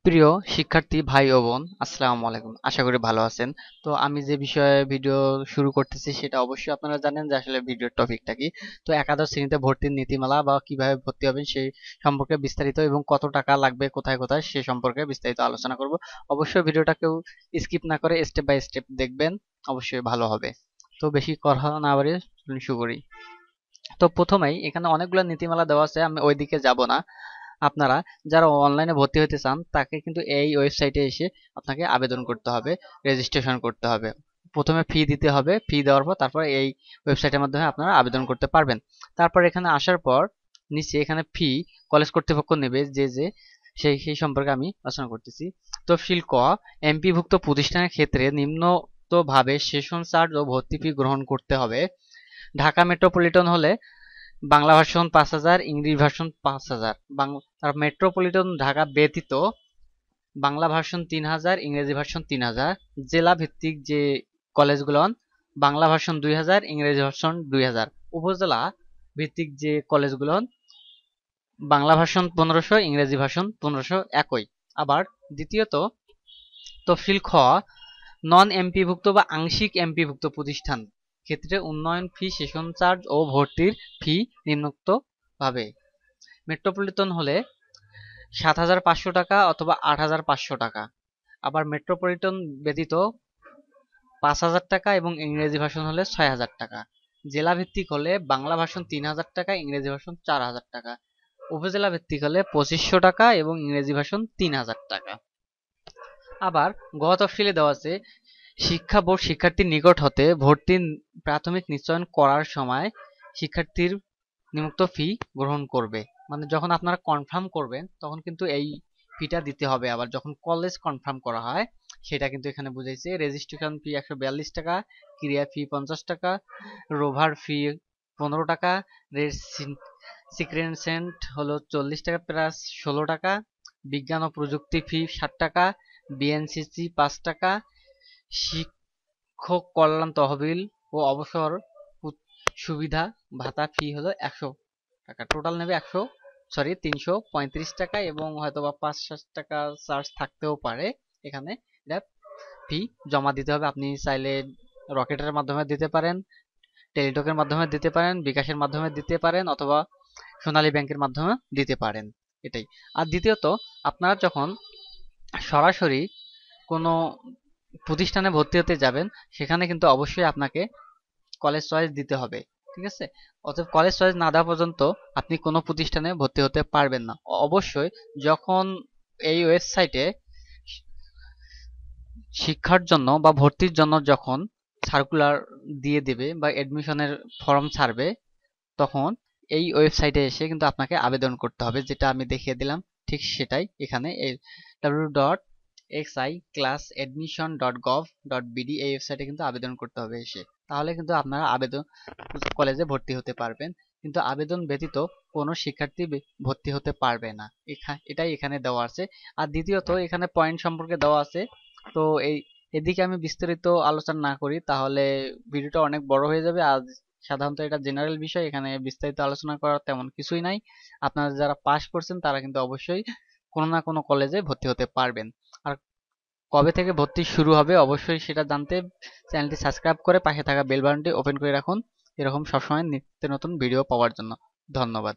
প্রিয় শিক্ষার্থী ভাই ও বোন, আসসালামু আলাইকুম। আশা করি ভালো আছেন। তো আমি যে বিষয়ে ভিডিও শুরু করতেছি সেটা অবশ্যই আপনারা জানেন যে আসলে ভিডিওর টপিকটা কি। তো একাদশ শ্রেণীতে ভর্তির নীতিমালা বা কিভাবে ভর্তি হবেন সেই সম্পর্কে বিস্তারিত এবং কত টাকা লাগবে কোথায় কোথায় সে সম্পর্কে বিস্তারিত আলোচনা করব। অবশ্যই ভিডিওটা কেউ স্কিপ না করে স্টেপ বাই স্টেপ দেখবেন, অবশ্যই ভালো হবে। তো বেশি কথা না বাড়িয়ে চলুন শুরু করি। তো প্রথমেই এখানে অনেকগুলো নীতিমালা দেওয়া আছে, আমি ওইদিকে যাব না। আপনারা যারা অনলাইনে ভর্তি হতে চান তাকে কিন্তু এই ওয়েবসাইটে এসে আপনাকে আবেদন করতে হবে, রেজিস্ট্রেশন করতে হবে। প্রথমে ফি দিতে হবে, ফি দেওয়ার পর তারপর এই ওয়েবসাইটের মাধ্যমে আপনারা আবেদন করতে পারবেন। তারপর এখানে আসার পর নিচে এখানে ফি কলেজ কর্তৃপক্ষ নেবে যে সেই সম্পর্কে আমি আলোচনা করতেছি। তফসিল ক, এমপিভুক্ত প্রতিষ্ঠানের ক্ষেত্রে নিম্নতভাবে সেশন চার্জ ও ভর্তি ফি গ্রহণ করতে হবে। ঢাকা মেট্রোপলিটন হলে বাংলা ভার্সন ৫,০০০, ইংরেজি ভার্সন ৫,০০০। তার মেট্রোপলিটন ঢাকা ব্যতীত বাংলা ভার্সন ৩,০০০, ইংরেজি ভার্সন ৩,০০০। জেলা ভিত্তিক যে কলেজগুলো বাংলা ভার্সন ২,০০০, ইংরেজি ভার্সন ২,০০০। উপজেলা ভিত্তিক যে কলেজগুলো বাংলা ভার্সন ১৫০০, ইংরেজি ভার্সন ১৫০০ একই। আবার দ্বিতীয়ত তফসিল খ, নন এমপিভুক্ত বা আংশিক এমপিভুক্ত প্রতিষ্ঠান ক্ষেত্রে উন্নয়ন ফি, সেশন চার্জ ও ভর্তির ফি নিম্নোক্ত ভাবে। মেট্রোপলিটন হলে ৭,৫০০ টাকা অথবা ৮,৫০০ টাকা। আবার মেট্রোপলিটন ব্যতীত ৫,০০০ টাকা এবং ইংরেজি ভার্সন হলে ৬,০০০ টাকা। জেলা ভিত্তিক হলে বাংলা ভার্সন ৩,০০০ টাকা, ইংরেজি ভার্সন ৪,০০০ টাকা। উপজেলা ভিত্তিক হলে ২৫০০ টাকা এবং ইংরেজি ভার্সন ৩,০০০ টাকা। আবার গ তফসিলে দেওয়া আছে, শিক্ষা বোর্ড শিক্ষার্থীর নিকট হতে ভর্তির প্রাথমিক নিশ্চয়ন করার সময় শিক্ষার্থীর নিম্নোক্ত ফি গ্রহণ করবে। মানে যখন আপনারা কনফার্ম করবেন তখন কিন্তু এই ফিটা দিতে হবে। আবার যখন কলেজ কনফার্ম করা হয় সেটা কিন্তু এখানে বুঝাইছে। রেজিস্ট্রেশন ফি ১৪২ টাকা, ক্রিয়া ফি ৫০ টাকা, রোভার ফি ১৫ টাকা, রেড সিক্রেনসেন্ট হলো ৪০ টাকা প্লাস ১৬ টাকা, বিজ্ঞান ও প্রযুক্তি ফি ৬০ টাকা, বিএনসিসি ৫ টাকা, শিক্ষক কল্যাণ তহবিল ও অবসর সুবিধা ভাতা ফি হলো ১০০ টাকা। টোটাল নেবে ৩৩৫ টাকা এবং হয়তো বা ৫-৭ টাকা চার্জ থাকতেও পারে। এখানে এটা ফি জমা দিতে হবে। আপনি চাইলে রকেটের মাধ্যমে দিতে পারেন, টেলিটকের মাধ্যমে দিতে পারেন, বিকাশের মাধ্যমে দিতে পারেন অথবা সোনালী ব্যাংকের মাধ্যমে দিতে পারেন। এটাই। আর দ্বিতীয়ত আপনারা যখন সরাসরি কোনো প্রতিষ্ঠানে ভর্তি হতে যাবেন সেখানে কিন্তু অবশ্যই আপনাকে কলেজ চয়েস দিতে হবে, ঠিক আছে? অতএব কলেজ চয়েস না দেওয়া পর্যন্ত আপনি কোনো প্রতিষ্ঠানে ভর্তি হতে পারবেন না। অবশ্যই যখন এই ওয়েবসাইটে শিক্ষার জন্য বা ভর্তির জন্য যখন সার্কুলার দিয়ে দেবে বা এডমিশনের ফর্ম ছাড়বে তখন এই ওয়েবসাইটে এসে কিন্তু আপনাকে আবেদন করতে হবে, যেটা আমি দেখিয়ে দিলাম ঠিক সেটাই। এখানে www.xiclassadmission.gov.bd এই ওয়েবসাইটে কিন্তু আবেদন করতে হবে এসে। তাহলে কিন্তু আপনারা আবেদন কলেজে ভর্তি হতে পারবেন। কিন্তু আবেদন ব্যতীত কোনো শিক্ষার্থী ভর্তি হতে পারবে না, এটাই এখানে দেওয়া আছে। আর দ্বিতীয়ত এখানে পয়েন্ট সম্পর্কে দেওয়া আছে। তো এদিকে আমি বিস্তারিত আলোচনা না করি তাহলে ভিডিওটা অনেক বড় হয়ে যাবে। আর সাধারণত এটা জেনারেল বিষয়, এখানে বিস্তারিত আলোচনা করার তেমন কিছুই নাই। আপনারা যারা পাস করছেন তারা কিন্তু অবশ্যই কোনো না কোনো কলেজে ভর্তি হতে পারবেন। আর কবে থেকে ভর্তি শুরু হবে অবশ্যই সেটা জানতে চ্যানেলটি সাবস্ক্রাইব করে পাশে থাকা বেল বাটনটি ওপেন করে রাখুন, এরকম সবসময় নিত্য নতুন ভিডিও পাওয়ার জন্য। ধন্যবাদ।